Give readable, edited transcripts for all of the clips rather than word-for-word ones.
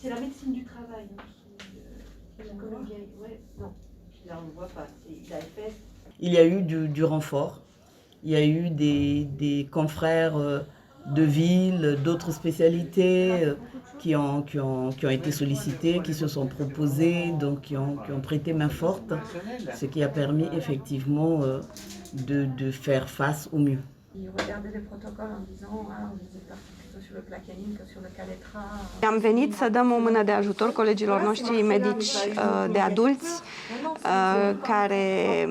C'est la médecine du travail. Non, là on ne voit pas. Il y a eu du renfort. Il y a eu des confrères de ville, d'autres spécialités qui ont été sollicités, qui se sont proposés, donc qui ont prêté main forte, ce qui a permis effectivement de faire face au mieux. Ils regardaient les protocoles en disant vous êtes parti plutôt sur le plaquenil que sur le caletra. Am venit să dăm o mână de ajutor colegilor noștri medici de adulți care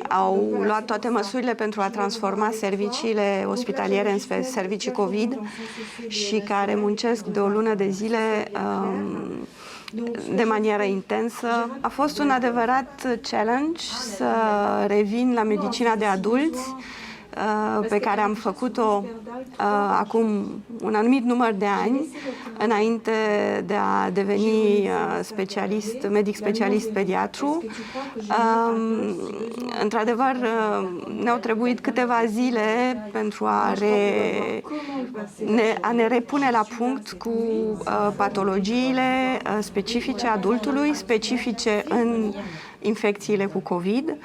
au luat toate măsurile pentru a transforma serviciile ospitaliere în servicii COVID și care muncesc de o lună de zile de manieră intensă. A fost un adevărat challenge să revin la medicina de adulți, pe care am făcut-o acum un anumit număr de ani, înainte de a deveni medic specialist pediatru. Într-adevăr, ne-au trebuit câteva zile pentru a ne repune la punct cu patologiile specifice adultului, specifice în infecțiile cu COVID.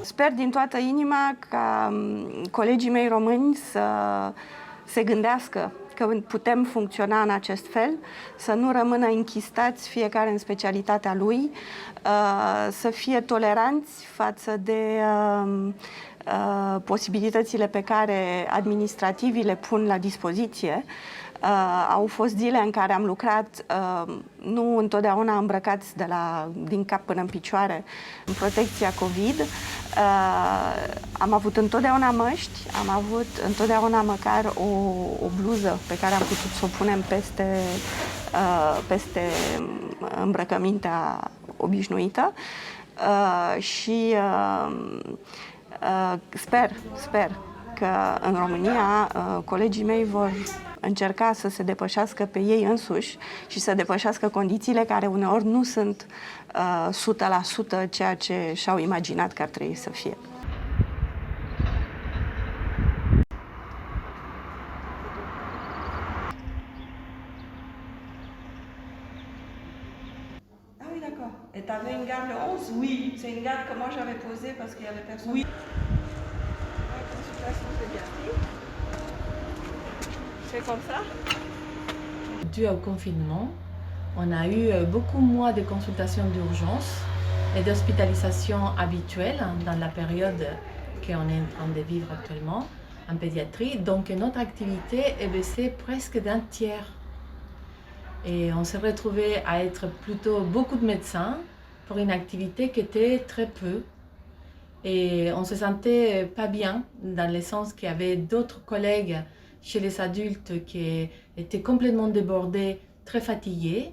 Sper din toată inima ca colegii mei români să se gândească că putem funcționa în acest fel, să nu rămână închistați fiecare în specialitatea lui, să fie toleranți față de posibilitățile pe care administrativii le pun la dispoziție. Au fost zile în care am lucrat nu întotdeauna îmbrăcați din cap până în picioare în protecția COVID. Am avut întotdeauna măști, am avut întotdeauna măcar o bluză pe care am putut să o punem peste îmbrăcămintea obișnuită și sper că în România colegii mei vor încerca să se depășească pe ei însuși și să depășească condițiile care uneori nu sunt 100% ceea ce și-au imaginat că ar trebui să fie. Ah oui, d'accord. Et t'avais une garde le 11? Oui. C'est une garde que moi j'avais posée parce qu'il y avait personne. Oui. Consultation pédiatrique. C'est comme ça. Dû au confinement, on a eu beaucoup moins de consultations d'urgence et d'hospitalisation habituelles dans la période qu'on est en train de vivre actuellement en pédiatrie. Donc notre activité est baissée presque d'un tiers. Et on s'est retrouvé à être plutôt beaucoup de médecins pour une activité qui était très peu. Et on se sentait pas bien dans le sens qu'il y avait d'autres collègues chez les adultes qui étaient complètement débordés, très fatigués.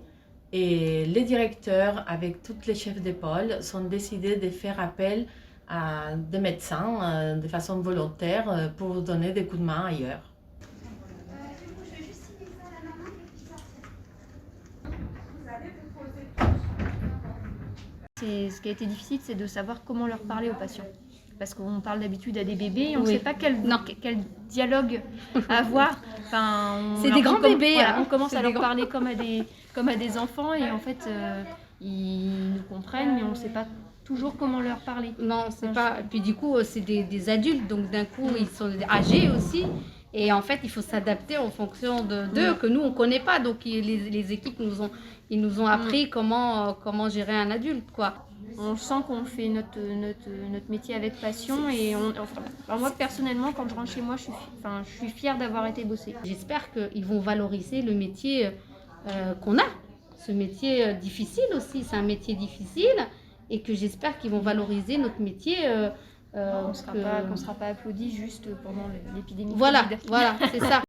Et les directeurs, avec tous les chefs de pôle, sont décidés de faire appel à des médecins de façon volontaire pour donner des coups de main ailleurs. Ce qui a été difficile, c'est de savoir comment leur parler aux patients. Parce qu'on parle d'habitude à des bébés et on ne sait pas quel dialogue avoir. Enfin, c'est des grands bébés. Voilà, on commence à leur parler comme à des enfants et en fait, ils nous comprennent, mais on ne sait pas toujours comment leur parler. Non, c'est pas. Puis du coup, c'est des adultes, donc d'un coup, ils sont âgés aussi. Et en fait, il faut s'adapter en fonction d'eux, que nous, on ne connaît pas. Donc, les équipes nous ont appris comment gérer un adulte, quoi. On sent qu'on fait notre métier avec passion. Et alors moi, personnellement, quand je rentre chez moi, je suis fière d'avoir été bosser. J'espère qu'ils vont valoriser le métier qu'on a. Ce métier difficile aussi, c'est un métier difficile. Et que j'espère qu'ils vont valoriser notre métier. Qu'on ne sera pas applaudi juste pendant l'épidémie. Voilà, c'est ça.